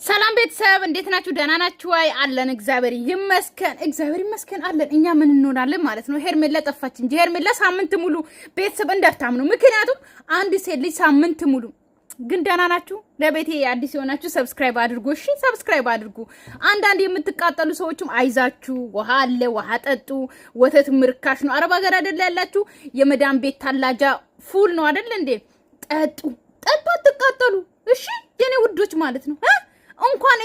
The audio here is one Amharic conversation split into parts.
ሰላም ቤተሰብ እንዴት ናችሁ? ደህና ናችሁ ወይ? አለን እግዚአብሔር ይመስገን አለን። እኛ ምን እንሆናለን ማለት ነው። ሄርሜላ ጠፋች እንጂ ሄርሜላ ሳምንት ሙሉ ቤተሰብ እንዳታምኑ። ምክንያቱም አንድ ሴት ልጅ ሳምንት ሙሉ ግን ደህና ናችሁ? ለቤቴ አዲስ የሆናችሁ ሰብስክራይብ አድርጉ። እሺ ሰብስክራይብ አድርጉ። አንዳንድ የምትቃጠሉ ሰዎችም አይዛችሁ፣ ውሃ አለ፣ ውሃ ጠጡ። ወተት ምርካሽ ነው። አረብ ሀገር አይደል ያላችሁ? የመዳም ቤት ታላጃ ፉል ነው አይደል እንዴ? ጠጡ አትቃጠሉ። እሺ የኔ ውዶች ማለት ነው። እንኳን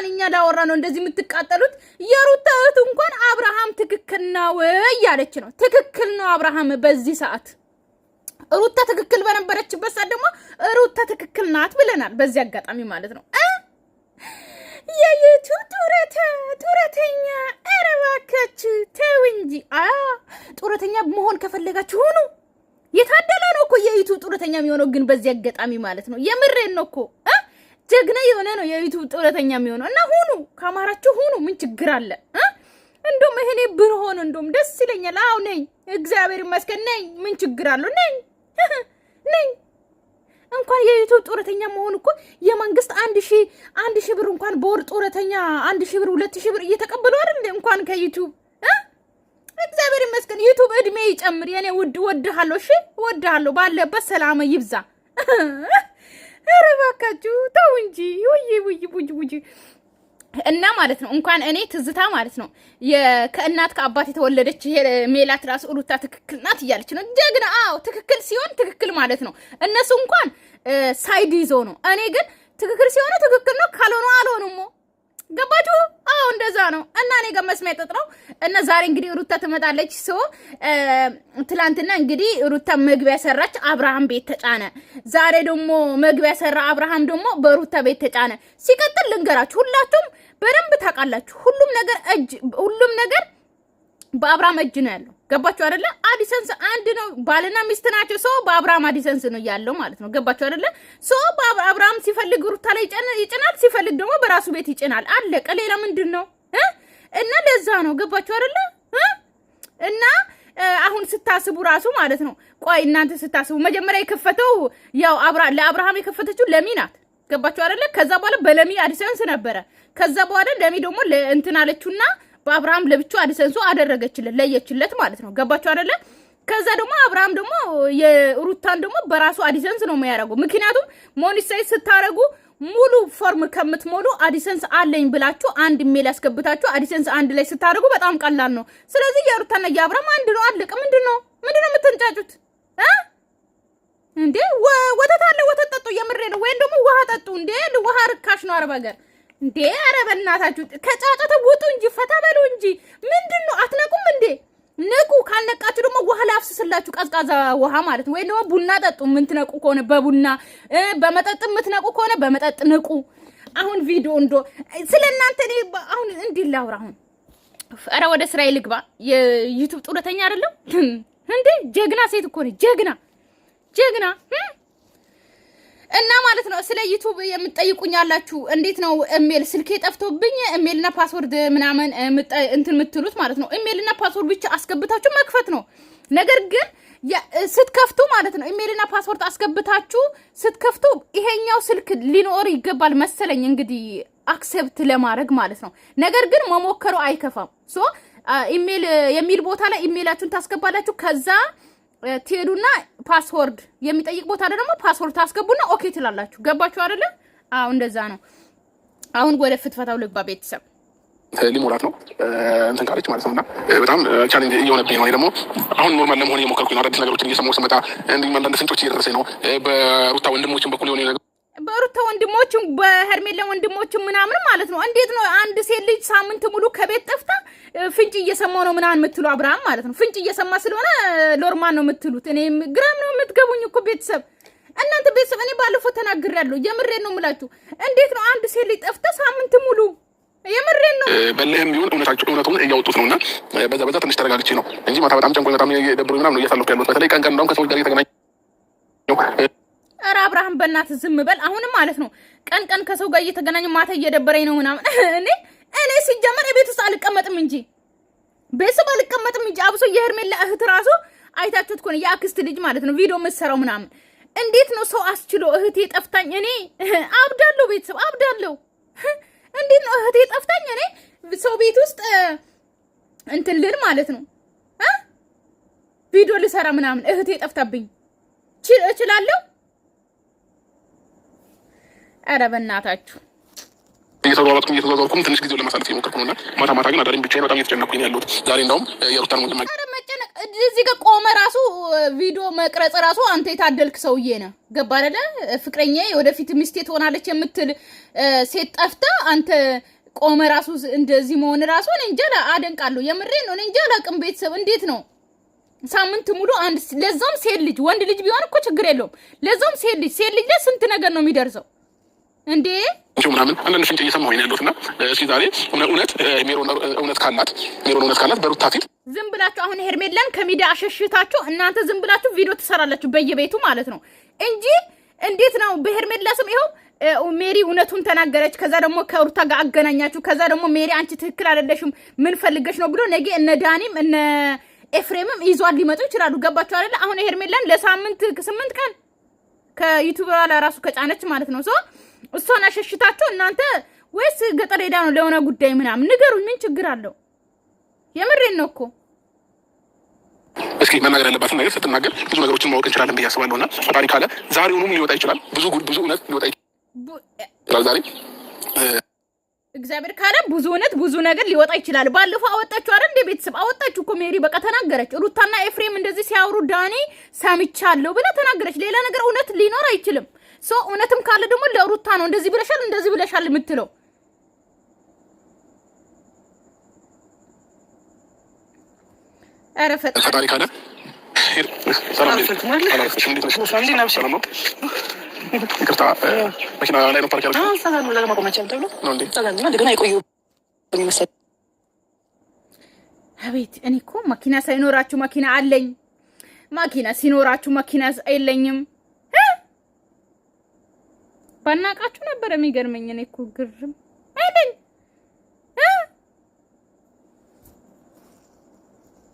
እኛ ላወራ ነው እንደዚህ የምትቃጠሉት። የሩታ እህት እንኳን አብርሃም ትክክል ነው እያለች ነው። ትክክል ነው አብርሃም በዚህ ሰዓት። ሩታ ትክክል በነበረችበት ሰዓት ደግሞ ሩታ ትክክል ናት ብለናል። በዚህ አጋጣሚ ማለት ነው። የዩቱብ ጡረተኛ ኧረ እባካችሁ ተው እንጂ። ጡረተኛ መሆን ከፈለጋችሁ ሁኑ። የታደለ ነው እኮ የዩቱብ ጡረተኛ የሚሆነው ግን በዚህ አጋጣሚ ማለት ነው። የምሬን ነው እኮ ጀግና የሆነ ነው የዩቱብ ጡረተኛ የሚሆነው። እና ሁኑ፣ ካማራችሁ ሁኑ። ምን ችግር አለ? እንደውም ይሄኔ ብንሆን እንደውም ደስ ይለኛል። አዎ ነኝ፣ እግዚአብሔር ይመስገን ነኝ። ምን ችግር አለው? ነኝ። እንኳን የዩቱብ ጡረተኛ መሆን እኮ የመንግስት አንድ ሺህ ብር እንኳን በወር ጡረተኛ 1000 ብር 2000 ብር እየተቀበሉ አይደል? እንኳን ከዩቱብ እግዚአብሔር ይመስገን። ዩቱብ እድሜ ይጨምር የኔ ውድ። ወድሃለሁ። እሺ ወድሃለሁ። ባለበት ሰላም ይብዛ። ኧረ እባካችሁ ተው እንጂ። ውይ እና ማለት ነው እንኳን እኔ ትዝታ ማለት ነው ከእናት ከአባት የተወለደች ሜላት ራስ ሩታ ትክክል ናት እያለች ነው። ጀግና። አዎ ትክክል ሲሆን ትክክል ማለት ነው። እነሱ እንኳን ሳይድ ይዞ ነው። እኔ ግን ትክክል ሲሆን ትክክል ነው፣ ካልሆነ አልሆነም። ገባችሁ? አዎ እንደዛ ነው። እና እኔ ጋር መስሚያ ጥጥ ነው። እና ዛሬ እንግዲህ ሩታ ትመጣለች። ትላንትና እንግዲህ ሩታ መግቢያ ሰራች፣ አብርሃም ቤት ተጫነ። ዛሬ ደግሞ መግቢያ ሰራ፣ አብርሃም ደግሞ በሩታ ቤት ተጫነ። ሲቀጥል ልንገራችሁ፣ ሁላችሁም በደንብ ታውቃላችሁ፣ ሁሉም ነገር በአብርሃም እጅ ነው ያለው። ገባችሁ አይደለ? አዲሰንስ አንድ ነው፣ ባልና ሚስት ናቸው። በአብርሃም አዲሰንስ ነው ያለው ማለት ነው። ገባችሁ አይደለ? በአብርሃም ሲፈልግ ሩታ ላይ ይጭናል፣ ሲፈልግ ደግሞ በራሱ ቤት ይጭናል። አለቀ። ሌላ ምንድን ነው? እና ለዛ ነው። ገባችሁ አይደለ? እና አሁን ስታስቡ ራሱ ማለት ነው። ቆይ እናንተ ስታስቡ መጀመሪያ የከፈተው ያው ለአብርሃም የከፈተችው ለሚ ናት። ገባችሁ አይደለ? ከዛ በኋላ በለሚ አዲሰንስ ነበረ። ከዛ በኋላ ለሚ ደግሞ እንትን አለችውና በአብርሃም ለብቻው አዲሰንሱ አደረገችለት፣ ለየችለት ማለት ነው። ገባችሁ አይደለ? ከዛ ደግሞ አብርሃም ደግሞ የሩታን ደግሞ በራሱ አዲሰንስ ነው የሚያደርገው። ምክንያቱም ሞኒሳይዝ ስታረጉ ሙሉ ፎርም ከምትሞሉ አዲሰንስ አለኝ ብላችሁ አንድ ሜል ያስገብታችሁ አዲሰንስ አንድ ላይ ስታረጉ በጣም ቀላል ነው። ስለዚህ የሩታና የአብርሃም አንድ ነው። አለቀ። ምንድነው የምትንጫጩት እንዴ? ወተት አለ፣ ወተት ጠጡ። የምሬ ነው። ወይም ደግሞ ውሃ ጠጡ። እንዴ ውሃ ርካሽ ነው አረብ ሀገር እንዴ! ኧረ በእናታችሁ ከጫጫታ ውጡ እንጂ ፈታ በሉ እንጂ። ምንድነው አትነቁም እንዴ? ንቁ። ካልነቃችሁ ደግሞ ውሃ ላፍስስላችሁ፣ ቀዝቃዛ ውሃ ማለት ነው። ወይ ደግሞ ቡና ጠጡ። የምትነቁ ከሆነ በቡና በመጠጥ የምትነቁ ከሆነ በመጠጥ ንቁ። አሁን ቪዲዮ ስለእናንተ እኔ አሁን እንዲህ ላውራ። አሁን ኧረ ወደ እስራኤል ግባ። የዩቲዩብ ጡረተኛ አይደለም እንዴ? ጀግና ሴት እኮ ነኝ። ጀግና እና ማለት ነው። ስለ ዩቲዩብ የምትጠይቁኝ ያላችሁ እንዴት ነው ኢሜል ስልኬ ጠፍቶብኝ ኢሜልና ፓስወርድ ምናምን እንትን የምትሉት ማለት ነው። ኢሜልና ፓስወርድ ብቻ አስገብታችሁ መክፈት ነው። ነገር ግን ስትከፍቱ ማለት ነው ኢሜልና ፓስወርድ አስገብታችሁ ስትከፍቱ ይሄኛው ስልክ ሊኖር ይገባል መሰለኝ እንግዲህ አክሴፕት ለማድረግ ማለት ነው። ነገር ግን መሞከሩ አይከፋም። ኢሜል የሚል ቦታ ላይ ኢሜላችሁን ታስገባላችሁ። ከዛ ትሄዱና ፓስወርድ የሚጠይቅ ቦታ ላይ ደግሞ ፓስወርድ ታስገቡና ኦኬ ትላላችሁ። ገባችሁ አይደለ? አዎ እንደዛ ነው። አሁን ወደ ፍትፈታው ልግባ ቤተሰብ። ሊሞላት ነው እንትን ካለች ማለት ነውና በጣም ቻሌንጅ እየሆነብኝ ነው። ደግሞ አሁን ኖርማል ለመሆን እየሞከርኩኝ ነው። አዳዲስ ነገሮችን እየሰማሁ ስመጣ እንዲህ አንዳንድ ፍንጮች እየደረሰኝ ነው። በሩታ ወንድሞችን በኩል የሆነ ነገር በሩታ ወንድሞችም በሄርሜላ ወንድሞችም ምናምን ማለት ነው። እንዴት ነው አንድ ሴት ልጅ ሳምንት ሙሉ ከቤት ጠፍታ ፍንጭ እየሰማው ነው ምናምን የምትሉ አብርሃም ማለት ነው። ፍንጭ እየሰማ ስለሆነ ሎርማን ነው የምትሉት። እኔ ግራም ነው የምትገቡኝ እኮ ቤተሰብ። እናንተ ቤተሰብ እኔ ባለፈው ተናግሬያለሁ። የምሬን ነው የምላችሁ። እንዴት ነው አንድ ሴት ልጅ ጠፍታ ሳምንት ሙሉ? የምሬን ነው። በለህም ቢሆን እውነቱን እያወጡት ነውና በዛ ትንሽ ተረጋግቼ ነው እንጂ ማታ በጣም ጨንቆኝ በጣም ደብሮኝ ምናምን ነው እያሳለፍኩ ያለሁት። በተለይ ቀን እንደውም ከሰዎች ጋር እየተገናኘሁ ኧረ አብርሃም በእናትህ ዝም በል። አሁንም ማለት ነው ቀን ከሰው ጋር እየተገናኘ ማታ እየደበረኝ ነው ምናምን። እኔ ሲጀመር ቤት ውስጥ አልቀመጥም እንጂ ቤተሰብ አልቀመጥም እንጂ። አብሶ የሄርሜላ እህት ራሱ አይታችሁት ከሆነ የአክስት ልጅ ማለት ነው ቪዲዮ የምትሰራው ምናምን እንዴት ነው ሰው አስችሎ እህቴ ጠፍታኝ እኔ አብዳለሁ፣ ቤተሰብ አብዳለሁ። እንዴት ነው እህቴ ጠፍታኝ እኔ ሰው ቤት ውስጥ እንትን ልል ማለት ነው ቪዲዮ ልሰራ ምናምን እህቴ ጠፍታብኝ እችላለሁ? ኧረ በእናታችሁ እየተዟዟርኩም ትንሽ ጊዜውን ለማሳለፍ የሞከርኩ ነውና ማታ ግን አዳሪም ብቻዬን በጣም እየተጨነኩኝ ያለሁት ዛሬ። እንደውም የሩታን ወንድም መጨነቅ እዚህ ጋር ቆመ ራሱ ቪዲዮ መቅረጽ ራሱ አንተ የታደልክ ሰውዬ ነህ። ገባ አይደለ? ፍቅረኛዬ ወደፊት ሚስቴ ትሆናለች የምትል ሴት ጠፍታ አንተ ቆመ ራሱ እንደዚህ መሆን ራሱ እኔ እንጃ አደንቃለሁ። የምሬን ነው። እኔ እንጃ አላውቅም። ቤተሰብ እንዴት ነው ሳምንት ሙሉ አንድ ለዛም ሴት ልጅ ወንድ ልጅ ቢሆን እኮ ችግር የለውም። ለዛም ሴት ልጅ ላይ ስንት ነገር ነው የሚደርሰው እንዴ ምናምን አንዳንድ ፍንጭ እየሰማሁኝ ነው ያለሁትና እስኪ ዛሬ ሜሮን እውነት ካላት በሩታ ፊት ዝም ብላችሁ አሁን ሄርሜላን ከሚዲያ አሸሽታችሁ እናንተ ዝም ብላችሁ ቪዲዮ ትሰራላችሁ በየቤቱ ማለት ነው እንጂ እንዴት ነው በሄርሜላ ስም ይኸው ሜሪ እውነቱን ተናገረች። ከዛ ደግሞ ከሩታ ጋር አገናኛችሁ። ከዛ ደግሞ ሜሪ አንቺ ትክክል አይደለሽም ምን ፈልገሽ ነው ብሎ ነገ እነ ዳኒም እነ ኤፍሬምም ይዟል ሊመጡ ይችላሉ። ገባችሁ አይደለ? አሁን ሄርሜላን ለሳምንት 8 ቀን ከዩቲዩብ ላይ ራሱ ከጫነች ማለት ነው ሰው እሷን አሸሽታችሁ እናንተ ወይስ ገጠር ሄዳ ነው ለሆነ ጉዳይ ምናምን ንገሩኝ። ምን ችግር አለው? የምሬን ነው እኮ። እስኪ መናገር ያለባትን ነገር ስትናገር ብዙ ነገሮችን ማወቅ እንችላለን ብዬ አስባለሁና ፈጣሪ ካለ ዛሬውኑ ሊወጣ ይችላል። ብዙ እውነት ሊወጣ ይችላል ዛሬ እግዚአብሔር ካለ ብዙ እውነት ብዙ ነገር ሊወጣ ይችላል። ባለፈው አወጣችሁ አይደል እንደ ቤተሰብ አወጣችሁ እኮ ሜሪ በቃ ተናገረች። ሩታና ኤፍሬም እንደዚህ ሲያወሩ ዳኒ ሰምቻለሁ ብላ ተናገረች። ሌላ ነገር እውነት ሊኖር አይችልም። ሰው እውነትም ካለ ደግሞ ለሩታ ነው እንደዚህ ብለሻል የምትለው። ኧረ ፈጣሪ ካለ ይቅርታ መኪና ላይ ነው ፓርክ አቤት እኔ እኮ መኪና ሳይኖራችሁ መኪና አለኝ፣ መኪና ሲኖራችሁ መኪና የለኝም። ባናቃችሁ ነበር የሚገርመኝ። እኔ እኮ ግርም አይደል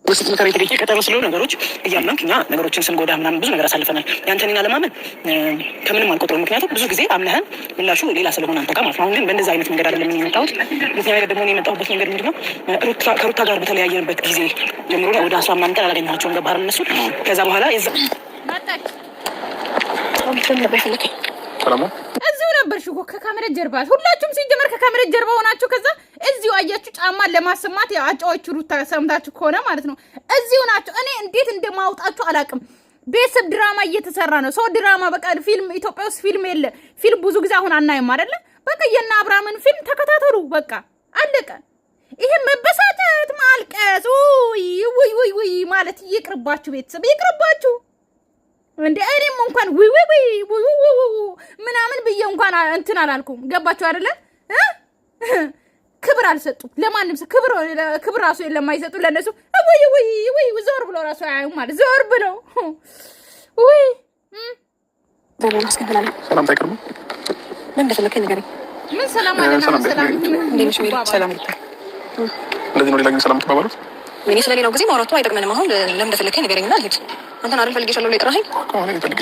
ወስት ምክር የተገኘ ቀጠሮ ስለሆነ ነገሮች እያመንክ እኛ ነገሮችን ስንጎዳ ምናምን ብዙ ነገር አሳልፈናል። ያንተን ለማመን ከምንም አልቆጥረውም። ምክንያቱም ብዙ ጊዜ አምነህን ምላሹ ሌላ ስለሆነ አንተ ጋር ማለት ነው። አሁን ግን በእንደዛ አይነት መንገድ አይደለም የመጣሁት። ምክንያቱም ደግሞ የመጣሁበት መንገድ ምንድነው ከሩታ ጋር በተለያየንበት ጊዜ ጀምሮ ወደ 10 ምናምን ቀን አላገኘኋቸውም። ገባህ እነሱ ከዛ በኋላ መጣች ሰላም እዚሁ ነበርሽ እኮ ከካሜራ ጀርባ ሁላችሁም ሲጀመር ከካሜራ ጀርባ ሆናችሁ ከዛ እዚሁ አያችሁ ጫማን ለማሰማት አጫዎች ሩታ ሰምታችሁ ከሆነ ማለት ነው እዚሁ ናችሁ። እኔ እንዴት እንደማውጣችሁ አላውቅም። ቤተሰብ ድራማ እየተሰራ ነው። ሰው ድራማ በቃ ፊልም ኢትዮጵያ ውስጥ ፊልም የለ። ፊልም ብዙ ጊዜ አሁን አናይም አይደለ? በቃ የና አብርሃምን ፊልም ተከታተሉ። በቃ አለቀ። ይሄ መበሳጨት ማልቀስ ውይ ማለት ይቅርባችሁ፣ ቤተሰብ ይቅርባችሁ። እንዴ እኔም እንኳን ውይ ምናምን ብዬ እንኳን እንትን አላልኩም። ገባችሁ አይደለ? ክብር አልሰጡም ለማንም ሰው ክብር ራሱ ለማይሰጡ ለነሱ ውይ ዞር ብሎ ራሱ አያዩም ማለት ዞር ብሎ ውይ ሰላም ታይቀርም ምን እንደፈለከኝ ነገር ምን ሰላም አለና ሰላም እንደዚህ ነው። ሌላ ጊዜ ሰላም ተባባሉት። እኔ ስለሌላው ጊዜ ማውራቱ አይጠቅመንም። አሁን ለምን እንደፈለከኝ ንገረኝና ልሂድ። አንተን አይደል ፈልጌሻለሁ ብለህ የጠራኸኝ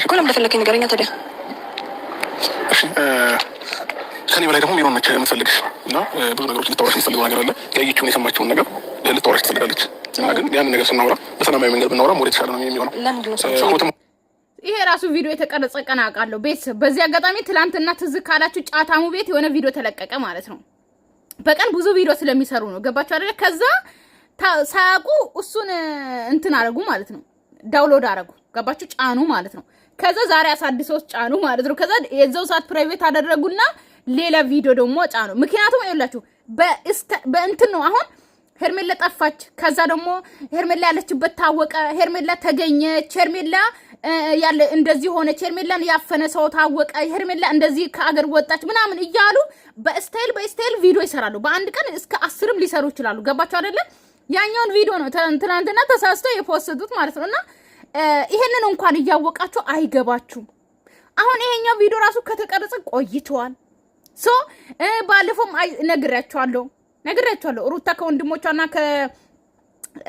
እኮ ለምን እንደፈለከኝ ንገረኛ ታዲያ። እሺ ከኔ በላይ ደግሞ ሜሮን ነች የምትፈልግሽ እና ብዙ ነገሮች ልታወራሽ የምትፈልገው ነገር አለ። ያየችውን የሰማችውን ነገር ልታወራሽ ትፈልጋለች እና ግን ያንን ነገር ስናወራ በሰላማዊ መንገድ ብናወራ ወደ የተሻለ ነው የሚሆነው። ይሄ ራሱ ቪዲዮ የተቀረጸ ቀን አውቃለሁ። ቤተሰብ በዚህ አጋጣሚ ትላንትና ትዝ ካላችሁ ጫታሙ ቤት የሆነ ቪዲዮ ተለቀቀ ማለት ነው። በቀን ብዙ ቪዲዮ ስለሚሰሩ ነው። ገባችሁ አይደል? ከዛ ሳያውቁ እሱን እንትን አደረጉ ማለት ነው። ዳውንሎድ አደረጉ። ገባችሁ? ጫኑ ማለት ነው። ከዛ ዛሬ አሳድሰው ጫኑ ማለት ነው። ከዛ የዛው ሰዓት ፕራይቬት አደረጉና ሌላ ቪዲዮ ደግሞ ጫኑ። ምክንያቱም ይኸውላችሁ በእንትን ነው አሁን ሄርሜላ ጠፋች። ከዛ ደግሞ ሄርሜላ ያለችበት ታወቀ። ሄርሜላ ተገኘች። ሄርሜላ ያለ እንደዚህ ሆነች። ሄርሜላን ያፈነ ሰው ታወቀ። ሄርሜላ እንደዚህ ከአገር ወጣች ምናምን እያሉ በስታይል ቪዲዮ ይሰራሉ። በአንድ ቀን እስከ 10ም ሊሰሩ ይችላሉ። ገባችሁ አይደለ? ያኛውን ቪዲዮ ነው ትናንትና ተሳስተው የፖስቱት ማለት ነው። እና ይሄንን እንኳን እያወቃችሁ አይገባችሁም። አሁን ይሄኛው ቪዲዮ ራሱ ከተቀረጸ ቆይቷል። ሶ ባለፈውም ነግሬያችኋለሁ ሩታ ከወንድሞቿና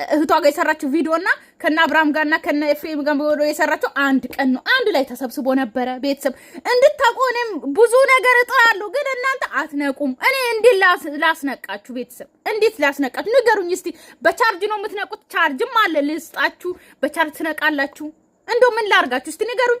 እህቷ ጋር የሰራችው ቪዲዮና ከና አብርሃም ጋርና ከና ኤፍሬም ጋር ቪዲዮ የሰራችው አንድ ቀን ነው። አንድ ላይ ተሰብስቦ ነበረ። ቤተሰብ እንድታውቁ እኔም ብዙ ነገር እጥራለሁ፣ ግን እናንተ አትነቁም። እኔ እንዴት ላስነቃችሁ? ቤተሰብ እንዴት ላስነቃችሁ ንገሩኝ እስቲ። በቻርጅ ነው የምትነቁት? ቻርጅም አለ ልስጣችሁ፣ በቻርጅ ትነቃላችሁ። እንደው ምን ላርጋችሁ እስቲ ንገሩኝ።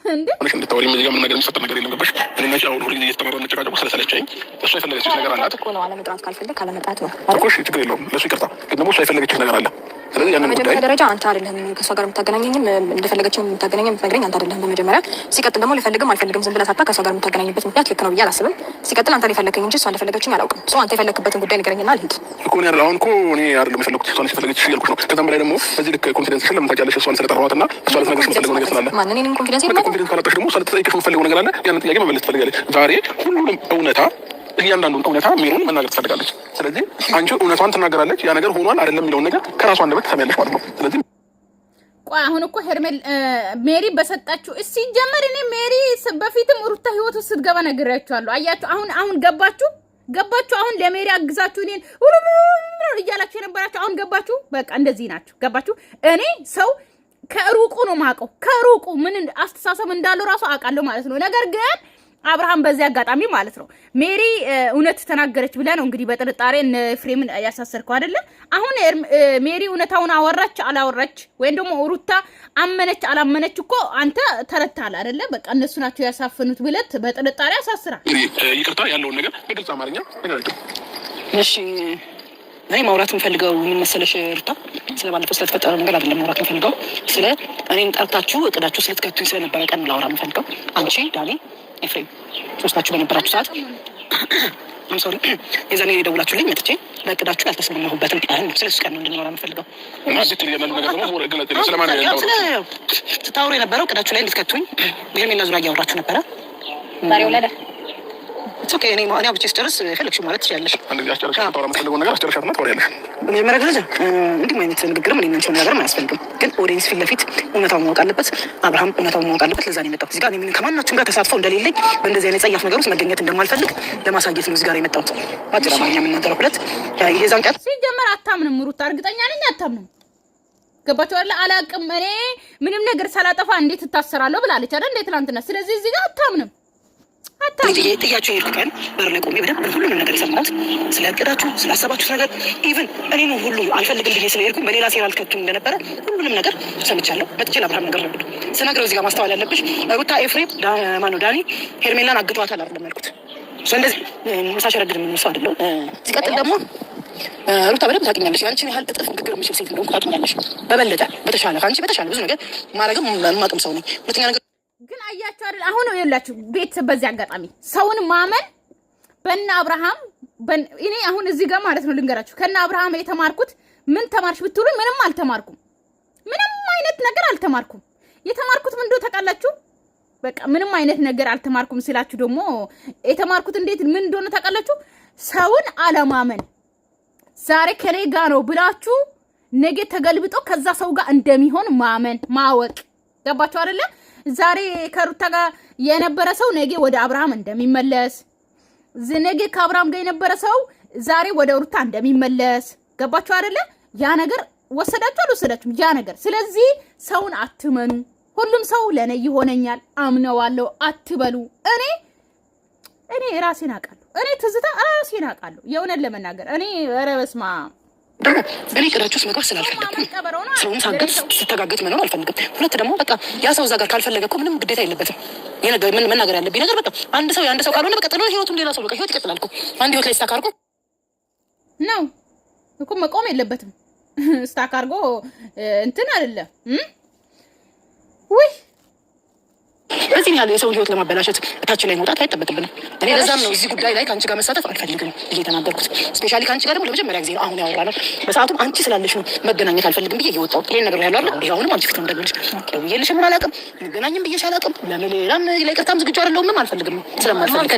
እንዴ እሺ እንድታወሪ ምን ጋር ምን ነገር የሚፈጠር ነገር የለም። ገባሽ? እኔ ነጭ አሁን ሁሉ ጊዜ እየተመረረ ነጭ ስለሰለቸኝ እሷ የፈለገችው ነገር አላት እኮ ነው። አለመጥራት ካልፈለግ አለመጥራት ነው እኮ። እሺ ችግር የለውም። ለሱ ይቅርታ። ግን ደግሞ እሷ የፈለገችው ነገር አለ። ስለዚህ ያንን ጉዳይ በመጀመሪያ ደረጃ አንተ አይደለህም ከእሷ ጋር የምታገናኘኝም እንደፈለገችው የምታገናኘኝ የምትነግረኝ አንተ አይደለህም በመጀመሪያ። ሲቀጥል ደግሞ ልፈልግም አልፈልግም ዝም ብለህ ሳታ ከእሷ ጋር የምታገናኝበት ምክንያት ልክ ነው ብዬ አላስብም። ሲቀጥል አንተ የፈለከኝ እንጂ እሷ እንደፈለገችኝ አላውቅም። እሷ አንተ የፈለክበትን ጉዳይ ንገረኝና ልሂድ እኮ ነው ያለው። አሁን እኮ እኔ አይደለም የፈለኩት እሷ የፈለገችሽ እያልኩሽ ነው። ከዛም በላይ ደግሞ እዚህ ልክ ኮንፊደንስ ለምን ታውቂያለሽ? እሷን ስለጠራኋትና እሷ ልትነግርሽ የምትፈልገው ነገር ስላለ ማን እኔን ኮንፊደንስ ኮንፊደንስ ካላጣሽ ደግሞ እሷ ልትጠይቅሽ የምትፈልገው ነገር አለ። ያንን ጥያቄ መመለስ ትፈልጋለች። ዛሬ ሁሉንም እውነታ እያንዳንዱን እውነታ ሜሮን መናገር ትፈልጋለች። ስለዚህ አንቺ እውነቷን ትናገራለች። ያ ነገር ሆኗል አይደለም የሚለውን ነገር ከራሷ አንደበት ትሰሚያለሽ ማለት ነው። ስለዚህ ቆይ አሁን እኮ ሜሪ በሰጣችሁ እሺ ጀመር። እኔ ሜሪ በፊትም ሩታ ህይወት ውስጥ ስትገባ ነግሬያችኋለሁ። አያችሁ አሁን ገባችሁ። አሁን ለሜሪ አግዛችሁ እኔን እያላችሁ የነበራችሁ አሁን ገባችሁ። በቃ እንደዚህ ናችሁ። ገባችሁ። እኔ ሰው ከሩቁ ነው ማውቀው። ከሩቁ ምን አስተሳሰብ እንዳለው ራሱ አውቃለሁ ማለት ነው። ነገር ግን አብርሃም በዚህ አጋጣሚ ማለት ነው ሜሪ እውነት ተናገረች ብለህ ነው እንግዲህ በጥርጣሬ ፍሬምን ያሳሰርከው አይደለ? አሁን ሜሪ እውነታውን አወራች አላወራች ወይም ደግሞ ሩታ አመነች አላመነች እኮ አንተ ተረታል አይደለ? በቃ እነሱ ናቸው ያሳፈኑት ብለት በጥርጣሬ ያሳስራል። ይቅርታ ያለውን ነገር በግልጽ አማርኛ ነገር እሺ እኔ ማውራት የምፈልገው ምን መሰለሽ ሩታ፣ ስለባለፈው ስለተፈጠረው ነገር አይደለም ማውራት የምፈልገው። ስለ እኔን ጠርታችሁ እቅዳችሁ ስለተከቱኝ ስለነበረ ቀን ላውራ የምፈልገው። አንቺ ዳኒ ኤፍሬም ሶስታችሁ በነበራችሁ ሰዓት አም ሶሪ የዛኔ ደውላችሁልኝ መጥቼ ለእቅዳችሁ ያልተስማማሁበትን ቀን ስለሱ ቀን ነው እንድናወራ የምፈልገው። ስታወሩ የነበረው እቅዳችሁ ላይ እንድትከቱኝ ሄርሜላ ዙሪያ እያወራችሁ ነበረ። ዛሬው ለደ ኦኬ እኔ አብቼ ስጨርስ ፈለግሽ ማለት ትችያለሽ። አንድ ጊዜ አስጨርሻት ታወራ የምትፈልገው ነገር አስጨርሻትና ታወሪያለሽ። በመጀመሪያ ደረጃ እንዲህ አይነት ንግግርም እኔ ምንችል ነገር አያስፈልግም። ግን ኦዲየንስ ፊት ለፊት እውነታውን ማወቅ አለበት። አብርሃም እውነታውን ማወቅ አለበት። ለዛ ነው የመጣሁት። እዚህ ጋር እኔ ከማናችሁም ጋር ተሳትፎ እንደሌለኝ በእንደዚህ አይነት ጸያፍ ነገር ውስጥ መገኘት እንደማልፈልግ ለማሳየት ነው እዚህ ጋር የመጣሁት። አጭር አማርኛ የምናገረው ሁለት የዛን ቀን ሲጀመር አታምንም ሩታ፣ እርግጠኛ ነኝ አታምንም። ገባችሁ አይደል? አላቅም እኔ ምንም ነገር ሳላጠፋ እንዴት እታሰራለሁ ብላለች አይደል? እንዴት ትናንትና። ስለዚህ እዚህ ጋር አታምንም። ጥያቸው የሄድኩ ቀን በር ላይ ቆሜ በደንብ ሁሉንም ነገር የሰማሁት ስለ እቅዳችሁ ስላሰባችሁት ነገር ኢቭን እኔ ነው ሁሉ አልፈልግም ብዬ ስለሄድኩኝ በሌላ ሴራ አልከቱም እንደነበረ ሁሉንም ነገር ሰምቻለሁ። መጥቼ ለአብርሃም ነገር ነበር ስነግረው እዚህ ጋር ማስተዋል ያለብሽ ሩታ ኤፍሬም ማነው ዳኒ ሄርሜላን አግቷታል አይደለም ያልኩት። እንደዚህ ሳሸረግድ ምን ሰው አይደለም። ሲቀጥል ደግሞ ሩታ በደንብ ታውቂኛለሽ። ያንቺን ያህል እጥፍ ንግግር የምችል ሴት እንደሆንኩ ታውቂኛለሽ። በበለጠ በተሻለ ከአንቺ በተሻለ ብዙ ነገር ማድረግም የማውቅም ሰው ነኝ። ሁለተኛ ነገር ግን አያችሁ አይደል? አሁን የላችሁ ቤተሰብ በዚህ አጋጣሚ ሰውን ማመን በእነ አብርሃም እኔ አሁን እዚህ ጋር ማለት ነው ልንገራችሁ። ከእነ አብርሃም የተማርኩት ምን ተማርሽ ብትሉ ምንም አልተማርኩም። ምንም አይነት ነገር አልተማርኩም። የተማርኩት ምን እንደው ታውቃላችሁ? በቃ ምንም አይነት ነገር አልተማርኩም ሲላችሁ ደግሞ የተማርኩት እንዴት ምን እንደሆነ ታውቃላችሁ? ሰውን አለማመን። ዛሬ ከኔ ጋር ነው ብላችሁ ነገ ተገልብጦ ከዛ ሰው ጋር እንደሚሆን ማመን ማወቅ። ገባችሁ አይደለ? ዛሬ ከሩታ ጋር የነበረ ሰው ነገ ወደ አብርሃም እንደሚመለስ፣ ነገ ከአብርሃም ጋር የነበረ ሰው ዛሬ ወደ ሩታ እንደሚመለስ። ገባችሁ አይደለ? ያ ነገር ወሰዳችሁ አልወሰዳችሁም? ያ ነገር። ስለዚህ ሰውን አትመኑ። ሁሉም ሰው ለኔ ይሆነኛል አምነዋለሁ አትበሉ። እኔ ራሴን አውቃለሁ። እኔ ትዝታ ራሴን አውቃለሁ። የእውነት ለመናገር እኔ ኧረ በስመ አብ ደግሞ እኔ እቅዳችሁ ውስጥ መግባት ስላልፈለግኩ ሰውን ሳገት ስተጋገት መኖር አልፈልግም። ሁለት ደግሞ በቃ ያ ሰው እዛ ጋር ካልፈለገ እኮ ምንም ግዴታ የለበትም። ይሄ ነገር ምን መናገር ያለብኝ ነገር በቃ አንድ ሰው የአንድ ሰው ካልሆነ በቃ ጥሎ ህይወቱም ሌላ ሰው በቃ ህይወት ይቀጥላል እኮ። አንድ ህይወት ላይ ስታክ አድርጎ ነው እኮ መቆም የለበትም። ስታክ አድርጎ እንትን አይደለም ወይ በዚህ ያለ የሰው ህይወት ለማበላሸት እታች ላይ መውጣት አይጠበቅብንም። እኔ ለዛም ነው እዚህ ጉዳይ ላይ ከአንቺ ጋር መሳተፍ አልፈልግም ብዬ የተናገርኩት። ስፔሻሊ ከአንቺ ጋር ደግሞ ለመጀመሪያ ጊዜ ነው አሁን ያወራነው። በሰዓቱም አንቺ ስላለሽ ነው መገናኘት አልፈልግም ብዬ እየወጣሁት ይሄን ነገር ያለው አይደል? አሁንም አንቺ ፊት እንደምልሽ ብዬሽ ምን አላውቅም፣ እንገናኝም ብዬሽ አላውቅም። ለምን ሌላም ለይቅርታም ዝግጁ አይደለሁም አልፈልግም ስለማልፈልግ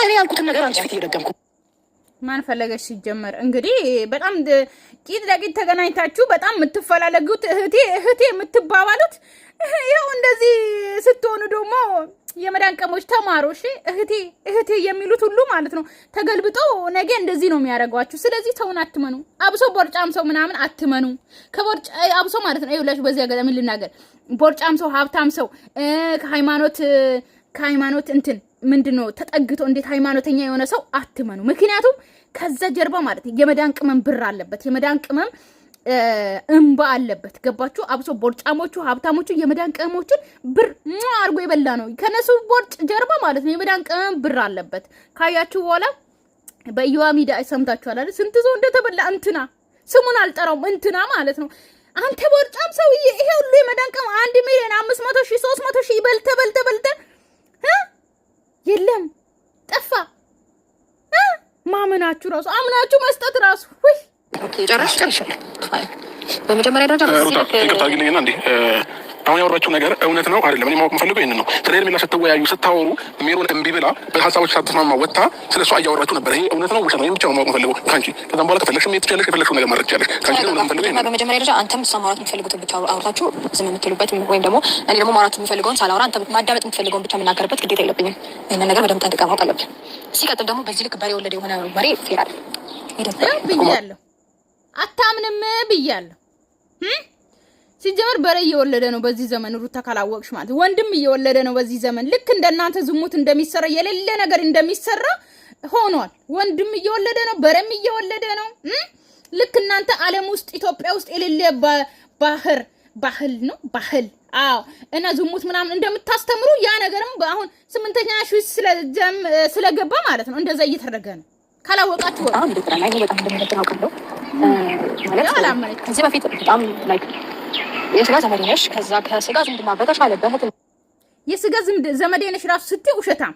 እኔ ያልኩትን ነገር አንቺ ፊት እየደገምኩ ማን ፈለገሽ? ሲጀመር እንግዲህ በጣም ቂጥ ለቂጥ ተገናኝታችሁ በጣም የምትፈላለጉት እህቴ የምትባባሉት ይኸው እንደዚህ ስትሆኑ ደግሞ የመዳን ቀሞች ተማሩ። እሺ እህቴ የሚሉት ሁሉ ማለት ነው ተገልብጦ ነገ እንደዚህ ነው የሚያደርጓችሁ። ስለዚህ ሰውን አትመኑ። አብሶ ቦርጫም ሰው ምናምን አትመኑ። ከቦርጫ አብሶ ማለት ነው ይኸውላችሁ፣ በዚህ አጋጣሚ ልናገር፣ ቦርጫም ሰው ሀብታም ሰው ከሃይማኖት እንትን ምንድነው ተጠግቶ እንዴት ሃይማኖተኛ የሆነ ሰው አትመኑ። ምክንያቱም ከዛ ጀርባ ማለት የመዳን ቅመም ብር አለበት፣ የመዳን ቅመም እንባ አለበት። ገባችሁ? አብሶ ቦርጫሞቹ ሀብታሞቹ የመዳን ቅመሞችን ብር አርጎ የበላ ነው። ከነሱ ቦርጭ ጀርባ ማለት ነው የመዳን ቅመም ብር አለበት። ካያችሁ በኋላ በኢዮዋ ሚዲያ ሰምታችኋል አይደል? ስንት ሰው እንደተበላ እንትና ስሙን አልጠራውም እንትና ማለት ነው። አንተ ቦርጫም ሰውዬ ይሄ ሁሉ የመዳን ቅመም 1,500,000 300,000 በልተ የለም ጠፋ። ማመናችሁ ራሱ አምናችሁ መስጠት ራሱ ወይ ጨረሽ በመጀመሪያ ደረጃ ይቅርታ አድርጊልኝና እንዴ አሁን ያወራችሁ ነገር እውነት ነው አይደለም? እኔ ማወቅ የምፈልገው ይሄንን ነው። ስለ ሄርሜላ ስትወያዩ ስታወሩ ሜሮን እምቢ ብላ በሀሳቦች ሳትስማማ ወጥታ ስለሷ እያወራችሁ ነበር። ይሄ እውነት ነው ውሸት ነው? ይሄን ብቻ ነው ማወቅ የምፈልገው ካንቺ። ከዛም በኋላ ከፈለግሽ መሄድ ትችያለሽ፣ የፈለግሽውን ነገር ማድረግ ትችያለሽ። ካንቺ ነው የምፈልገው ይሄን። በመጀመሪያ ደረጃ አንተም ማውራት የምትፈልጉትን ብቻ አውርታችሁ ዝም የምትሉበት ወይም ደግሞ እኔ ደግሞ ማውራት የምፈልገውን ሳላወራ አንተ ማዳመጥ የምትፈልገውን ብቻ የምናገርበት ግዴታ የለብኝም። ይሄንን ነገር በደንብ ጠንቅቀህ ማወቅ አለብህ። ሲቀጥል ደግሞ በዚህ ልክ በሬ ወለደ የሆነ በሬ ፌር አይደል ብያለሁ። አታምንም ብያለሁ። ሲጀመር በሬ እየወለደ ነው በዚህ ዘመን። ሩታ ካላወቅሽ ማለት ወንድም እየወለደ ነው በዚህ ዘመን። ልክ እንደናንተ ዝሙት እንደሚሰራ የሌለ ነገር እንደሚሰራ ሆኗል። ወንድም እየወለደ ነው፣ በሬም እየወለደ ነው። ልክ እናንተ ዓለም ውስጥ ኢትዮጵያ ውስጥ የሌለ ባህል ነው ባህል። አዎ እና ዝሙት ምናምን እንደምታስተምሩ ያ ነገርም አሁን 8ኛ ሺህ ስለገባ ማለት ነው እንደዛ እየተደረገ ነው። ካላወቃችሁ ከዚህ በፊት በጣም ላይክ የስጋ ዘመዴ ነሽ፣ ከዛ ከስጋ ዝምድና በተሻለ በህት የስጋ ዘመዴ ነሽ ራሱ ስትይ ውሸታም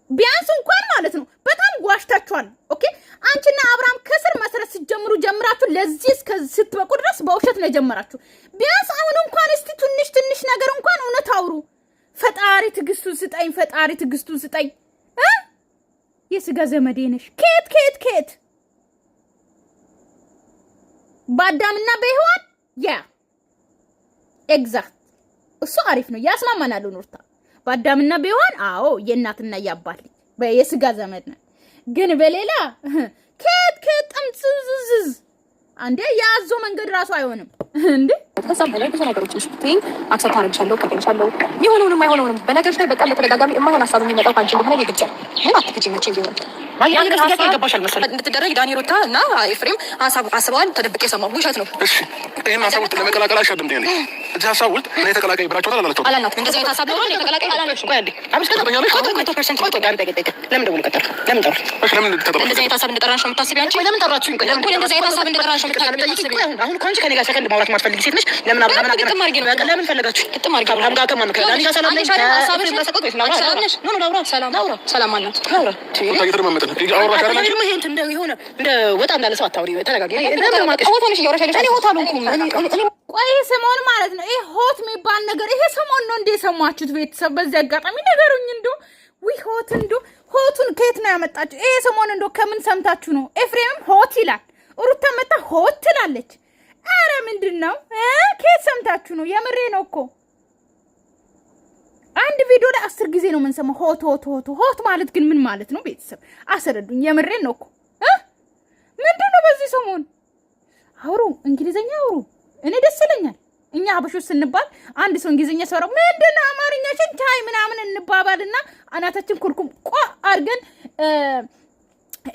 ቢያንስ እንኳን ማለት ነው በጣም ዋሽታችኋል። ኦኬ አንቺና አብርሃም ከስር መሰረት ጀምራችሁ ለዚህ እስከ ስትበቁ ድረስ በውሸት ነው የጀመራችሁ። ቢያንስ አሁን እንኳን እስቲ ትንሽ ነገር እንኳን እውነት አውሩ። ፈጣሪ ትዕግስቱን ስጠኝ፣ ፈጣሪ ትዕግስቱን ስጠኝ። የስጋ ዘመዴ ነሽ ከየት በአዳምና በሔዋን ያ ኤግዛክት እሱ አሪፍ ነው፣ ያስማማናል። ኑርታ በአዳምና በሔዋን አዎ የእናትና የአባት ልጅ የስጋ ዘመድ ነን። ግን በሌላ ከየት ጥምዝዝ አንዴ ያዞ መንገድ ራሱ አይሆንም እንዴ። ከዛም በላይ ብዙ ነገሮች ስትይኝ አክሰፕት አድርግሻለሁ፣ ከቀንሻለሁ የሆነውንም አይሆነውንም። በነገርሽ ላይ በቃ ለተደጋጋሚ የማይሆን ሀሳብ የሚመጣው ካንቺ እንደሆነ ይግጫ ምን አትክጂ መቼ ቢሆን ማለት ነገር ሲያቀ ይገባሻል መሰለኝ እንድትደረግ ዳኒ ሩታ እና ኤፍሬም ሀሳብ አስበዋል። ተደብቄ ሰማሁ። ውሸት ነው። እሺ ይሄን ሀሳብ ውስጥ ለመቀላቀል አሻድም ዲያኔ እዚህ ሀሳብ ውስጥ እኔ ተቀላቀይ ብራችኋል አላላችሁም? አላልናትም። እንደዚህ አይነት ሀሳብ ነው እኔ ተቀላቀይ አላልናችሁም። ቆይ አንዴ አብሽ ከተገኛለሽ ለምን ደውል ቀጠር ለምን ጠራ? እሺ ለምን ተጠራ? እንደዚህ አይነት ሀሳብ እንደጠራሽ ነው የምታስቢው አንቺ? ለምን ጠራችሁኝ? ቆይ ለምን እንደዚህ አይነት ሀሳብ እንደጠራሽ ነው የምታስቢው? አሁን እኮ አንቺ ከኔ ጋር ሰከንድ ማውራት ማትፈልጊ ሴት ነሽ። ለምን አብርሃም ግጥም አድርጌ ነው ያቀ ለምን ፈለጋችሁ? ግጥም አድርጌ አብርሃም ጋር ከማን ነው? ከዳኒ ጋር ሰላም ነኝ። ሀሳብሽ ለሰቀጥ ወይስ ነው? ሰላም አላት። እየተደማመጥን አወራሽ አይደል? ይሄ እንደ የሆነ እንደ ወጣ እንዳለ ሰው አታውሪ። ተረጋጊ። ሆታልሽ እያወራሽ ያለሽ እኔ ሆታ አልሆንኩም። ቆይ ሰሞን ማለት ነው ይሄ ሆት የሚባል ነገር ይሄ ሰሞን ነው እንደ ሰማችሁት? ቤተሰብ በዚህ አጋጣሚ ነገሩኝ እንዶ ዊ ሆት እንዶ ሆቱን ከየት ነው ያመጣችሁ? ይሄ ሰሞን እንዶ ከምን ሰምታችሁ ነው? ኤፍሬምም ሆት ይላል፣ ሩታ መጣ ሆት ትላለች። አረ ምንድነው? ከየት ሰምታችሁ ነው? የምሬ ነው እኮ አንድ ቪዲዮ ላይ 10 ጊዜ ነው የምንሰማው ሆት ማለት ግን ምን ማለት ነው? ቤተሰብ አስረዱኝ። የምሬ ነው እኮ ምንድነው? በዚህ ሰሞን አውሩ፣ እንግሊዘኛ አውሩ። እኔ ደስ ይለኛል። እኛ ሀበሾች ስንባል አንድ ሰው እንግሊዘኛ ሰራው ምንድነው አማርኛችን ቻይ ምናምን እንባባልና አናታችን ኩርኩም ቋ አድርገን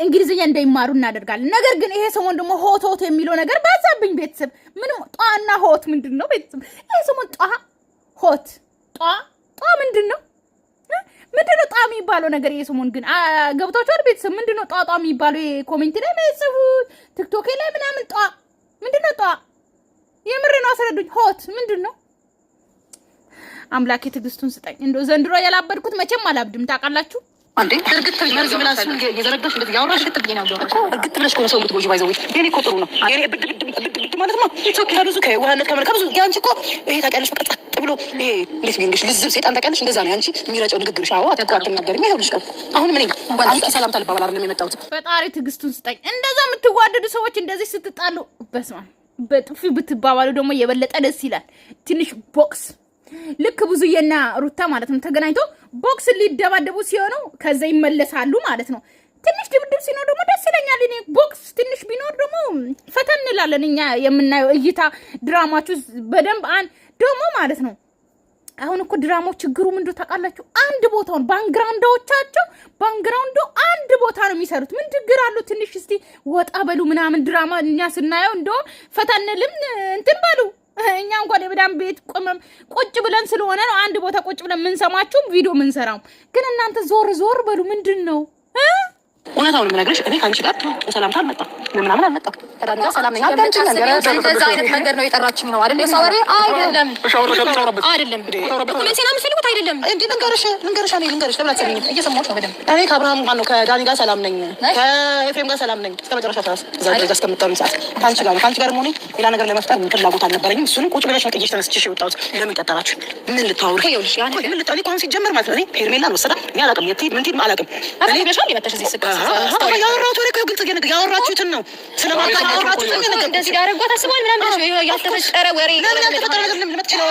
እንግሊዘኛ እንዳይማሩ እናደርጋለን። ነገር ግን ይሄ ሰሞን ደግሞ ሆት የሚለው ነገር ባዛብኝ። ቤተሰብ ምንም ጧና ሆት ምንድነው? ቤተሰብ ይሄ ሰሞን ጧ ሆት ጧ ምንድነው? ምንድነው ጧ የሚባለው ነገር? ይሄ ሰሞን ግን ገብታችኋል? ቤተሰብ ምንድነው ጧ የሚባለው? ኮሜንት ላይ ማይጽፉት ቲክቶክ ላይ ምናምን ጧ ምንድነው? ጧ የምሬ ነው። አስረዱኝ። ሆት ምንድነው? አምላኬ ትዕግስቱን ስጠኝ። እንደው ዘንድሮ ያላበድኩት መቼም አላብድም። ታውቃላችሁ አንዴ እርግጥ መርዝ ብላ እሱን የዘረጋሽ እንደዚህ ያወራሽ ልትብኝ ነው እኮ እርግጥ ብለሽ እኮ ነው ሰው የምትጎጂ። ባይዘው የኔ እኮ ጥሩ ነው የኔ ብድ ማለት ነው። ኢትዮጵያ ከብዙ ከዋህነት ከብዙ ያንቺ እኮ ይሄ ታውቂያለሽ። በቃ ጸጥ ብሎ ይሄ እንዴት ቢንግሽ ልዝብ ሰይጣን ታውቂያለሽ። እንደዛ ነው ያንቺ የሚረጨው ንግግርሽ። አዎ አትናገሪም። ይኸውልሽ አሁን ምን አንቺ ሰላም ታልባባል አይደለም የመጣሁት። ፈጣሪ ትዕግስቱን ስጠኝ። እንደዛ የምትዋደዱ ሰዎች እንደዚህ ስትጣሉ በስማ በጥፊ ብትባባሉ ደግሞ የበለጠ ደስ ይላል። ትንሽ ቦክስ ልክ ብዙዬና ሩታ ማለት ነው ተገናኝቶ ቦክስ ሊደባደቡ ሲሆኑ ከዛ ይመለሳሉ ማለት ነው። ትንሽ ድብድብ ሲኖር ደግሞ ደስ ይለኛል። እኔ ቦክስ ትንሽ ቢኖር ደግሞ ፈተን እንላለን እኛ የምናየው እይታ ድራማችሁ በደንብ ደግሞ ማለት ነው። አሁን እኮ ድራማው ችግሩ ምንድነው ታውቃላችሁ? አንድ ቦታውን ባንግራውንዶቻቸው አንድ ቦታ ነው የሚሰሩት። ምን ችግር አለው? ትንሽ እስቲ ወጣ በሉ ምናምን ድራማ እኛ ስናየው እንደው ፈተንልም እንትን በሉ። እኛ እንኳን የመዳም ቤት ቁጭ ብለን ስለሆነ ነው አንድ ቦታ ቁጭ ብለን የምንሰማችሁም ቪዲዮ የምንሰራው። ግን እናንተ ዞር በሉ ምንድነው? እውነታውን የምነግርሽ እኔ ከአንቺ ጋር በሰላምታ አልመጣም፣ ምናምን አልመጣም። ከዳኒ ጋር ሰላም ነኝ። እንደዛ አይነት መንገድ ነው የጠራችኝ ነው አይደል? ሳወሪ አይደለም አይደለም ኮሜንቴና የምትፈልጉት አይደለም። እንዴ ልንገርሽ ለምን አትሰሚኝም? እየሰማሁሽ ነው በደንብ። እኔ ከአብርሃም ማነው ከዳኒ ጋር ሰላም ነኝ፣ ከኤፍሬም ጋር ሰላም ነኝ እስከ መጨረሻ ድረስ እዛ ደረጃ እስከምጠሩኝ ሰዓት ከአንቺ ጋር መሆኔ ሌላ ነገር ለመፍጠር ፍላጎት አልነበረኝም። እሱንም ቁጭ ብለሽ ጥዬሽ ተነስቼሽ የወጣሁት ለምን ቀጠራችሁ? ምን ልታወሩ? ይኸውልሽ ያን ምን ልታወሪ? አሁን ሲጀመር ማለት ነው እኔ ሄርሜላን ወሰዳ እኔ አላውቅም የት ምን ትይ አላውቅም። እኔ በሻል ይመጣሽ እዚህ ስጋ ያወራሁት ወሬ እኮ ግልጽ ነገር ያወራችሁትን ነው። ስለማታ ያወራችሁትን ነገር እንደዚህ ዳረጓት አስባል ምናምን ነው ያልተፈጠረ ወሬ ለምን ያልተፈጠረ ነገር ለምን ልትችለው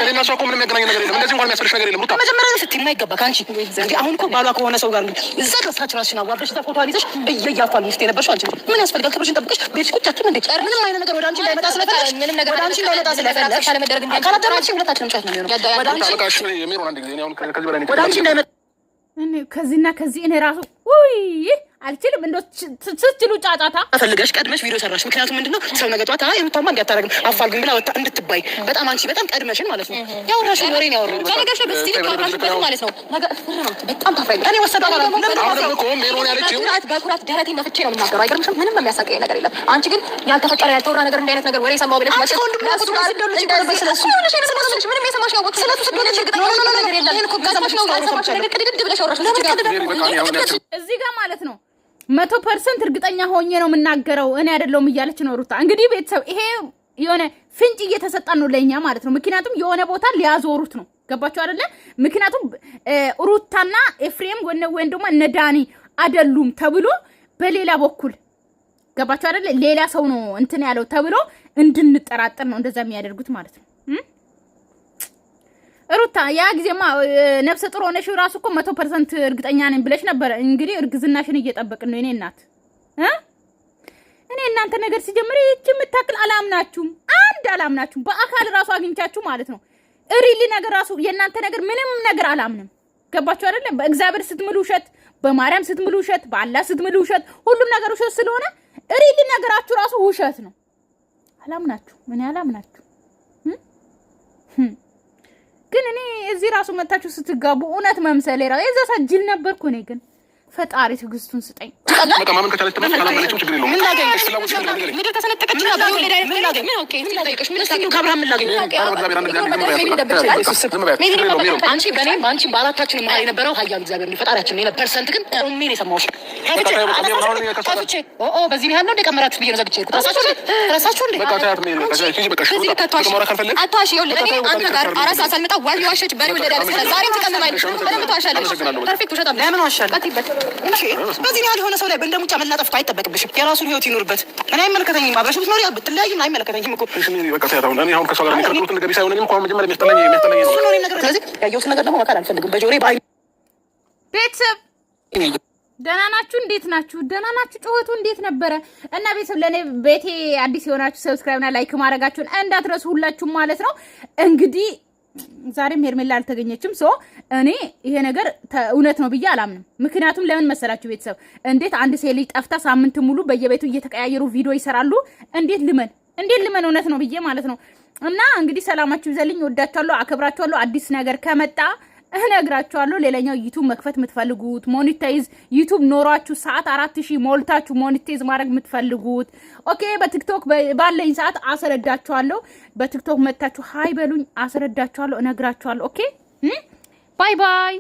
እኔና እሷ እኮ ምንም ያገናኘን ነገር የለም። እንደዚህ እንኳን የሚያስፈልሽ ነገር የለም። ሩታ መጀመሪያ ስትይ የማይገባ ከአንቺ እንግዲህ አሁን እኮ ባሏ ከሆነ ሰው ጋር እዛ ከሳች ራስሽን አዋርደሽ ፎቶዋን ይዘሽ እየያፏል ሚስት የነበርሽው አንቺ ምን ያስፈልጋል? ክብርሽን ጠብቀሽ ቤትሽ ቁጭ አትይም እንዴ? ምንም አይነት ነገር ወደ አንቺ እንዳይመጣ ስለፈለግሽ ምንም ነገር ወደ አንቺ እንዳይመጣ ስለፈለግሽ ካለመደረግ እንዴ ካላደረግሽ ሁለታችንም ጫት ነው የሚሆነው። ወደ አንቺ በቃ እሺ የሚሮን አንድ ጊዜ አሁን ከዚህ በላይ ወደ አንቺ እንዳይመጣ እኔ ከዚህና ከዚህ እኔ ራሱ ውይ አልችልም። እንደው ስትሉ ጫጫታ ፈልገሽ ቀድመሽ ቪዲዮ ሰራሽ። ምክንያቱም ምንድነው ሰው ነገ ጧት የምታማ እንዲያታረግም አፋልጉኝ ብላ ወጣ እንድትባይ በጣም አንቺ በጣም ቀድመሽን ማለት ነው ያወራሽ ወሬ ነው ያወራሽ ከነገርሽ በስቲ ካወራሽ ማለት ነው ነገ በጣም ታፋይ እኔ ወሰዳ ማለት ነው። አሁን እኮ ሜሮን ያለችው በኩራት ደረቴ መፍቼ ነው የምናገረው። አይገርምሽም? ምንም የሚያሳቀኝ ነገር የለም። አንቺ ግን ያልተፈጠረ ያልተወራ ነገር እንደ አይነት ነገር ወሬ ሰማው ብለሽ ማለት ነው። ምንም የሰማሽ ነው ወክሰለቱ ስለሆነ ችግር ነገር የለም። ይሄን እኮ ጋዛማሽ ነው ጋዛማሽ ነገር ቅድድ ብለሽ አወራሽ እዚህ ጋር ማለት ነው 100% እርግጠኛ ሆኜ ነው የምናገረው እኔ አይደለሁም እያለች ነው ሩታ። እንግዲህ ቤተሰብ ይሄ የሆነ ፍንጭ እየተሰጣን ነው ለኛ ማለት ነው። ምክንያቱም የሆነ ቦታ ሊያዞሩት ነው። ገባችሁ አይደለ? ምክንያቱም ሩታና ኤፍሬም ወይም ደግሞ እነ ዳኒ አይደሉም ተብሎ በሌላ በኩል ገባችሁ አይደለ? ሌላ ሰው ነው እንትን ያለው ተብሎ እንድንጠራጠር ነው እንደዛ የሚያደርጉት ማለት ነው። ሩታ ያ ጊዜማ ነፍሰ ጡር ሆነሽ ራሱ እኮ 100% እርግጠኛ ነኝ ብለሽ ነበር። እንግዲህ እርግዝናሽን እየጠበቅን ነው። እኔ እናት እኔ እናንተ ነገር ሲጀምር እቺ የምታክል አላምናችሁም። አላምናችሁም። በአካል ራሱ አግኝቻችሁ ማለት ነው ሪሊ ነገር ራሱ የእናንተ ነገር ምንም ነገር አላምንም። ገባችሁ አይደለ? በእግዚአብሔር ስትምሉ ውሸት፣ በማርያም ስትምሉ ውሸት፣ በአላህ ስትምሉ ውሸት፣ ሁሉም ነገር ውሸት ስለሆነ ሪሊ ነገራችሁ ራሱ ውሸት ነው። አላምናችሁ ምን ያላምናችሁ ግን እኔ እዚህ ራሱ መታችሁ ስትጋቡ እውነት መምሰሌ ራሱ የዛ ሰጅል ነበርኩ። እኔ ግን ፈጣሪ ትዕግስቱን ስጠኝ። በቃ ማመን ከቻለች ተመልካች ካላመነችም ችግር የለውም። ምን ላገኝሽ ፍላጎት ምን ላገኝ ምድር ተሰነጠቀችና ባዩ ለዳ ምን ላገኝ ምን ኦኬ ምን ላገኝሽ ምን ታውቂው ከአብርሃም ምን ላገኝ አንቺ በኔም አንቺ በአራታችን መሀል የነበረው ኃያሉ እግዚአብሔር ነው ፈጣሪያችን ነው። ፐርሰንት ግን ምን የሰማሁሽ ከፍቼ በዚህ ያህል ነው እንደቀመራችሁ ብዬ ነው ዘግቼ ረሳችሁ እንዴ? በቃ ታያት ምን በቃ እሺ አታሽ ይኸውልህ እኔ አንተ ጋር አራስ አሳልመጣ ዋይ ዋሸች በሬ ወለዳ ዛሬም ትቀመማለሽ በደምብ ትዋሻለሽ። ፐርፌክት ውሸታም ለምን ዋሻለሽ? እሺ በዚህ ያህል የሆነ ሰው ላይ እንደሙጫ መላጠፍ አይጠበቅብሽም። የራሱን ህይወት ይኖርበት። እኔ አይመለከተኝም። አብረሽ ብትኖሪ ብትለያይም አይመለከተኝም እኮ። እሺ በቃ ታያታው እኔ አሁን ከሰው ጋር የሚፈጥሩት ነገር ቢሳይሆን እኔም እንኳን መጀመሪያ የሚያስጠላኝ ነገር ስለዚህ ያየሁት ነገር ደግሞ መካል አልፈልግም። በጆሮዬ ባይ ቤተሰብ ደህና ናችሁ? እንዴት ናችሁ? ደህና ናችሁ? ጩኸቱ እንዴት ነበረ? እና ቤተሰብ ለእኔ ቤቴ አዲስ የሆናችሁ ሰብስክራይብና ላይክ ማድረጋችሁን እንዳትረሱ ሁላችሁም ማለት ነው። እንግዲህ ዛሬም ሄርሜላ አልተገኘችም። ሶ እኔ ይሄ ነገር እውነት ነው ብዬ አላምንም። ምክንያቱም ለምን መሰላችሁ ቤተሰብ እንዴት አንድ ሴት ልጅ ጠፍታ ሳምንት ሙሉ በየቤቱ እየተቀያየሩ ቪዲዮ ይሰራሉ? እንዴት ልመን እውነት ነው ብዬ ማለት ነው። እና እንግዲህ ሰላማችሁ ይዘልኝ። ወዳችኋለሁ፣ አከብራችኋለሁ። አዲስ ነገር ከመጣ እነግራችኋለሁ። ሌላኛው ዩቲዩብ መክፈት የምትፈልጉት ሞኔታይዝ ዩቲዩብ ኖሯችሁ ሰዓት 4000 ሞልታችሁ ሞኔታይዝ ማድረግ የምትፈልጉት ኦኬ፣ በቲክቶክ ባለኝ ሰዓት አስረዳችኋለሁ። በቲክቶክ መጣችሁ ሃይ በሉኝ፣ አስረዳችኋለሁ፣ እነግራችኋለሁ። ኦኬ ባይ ባይ።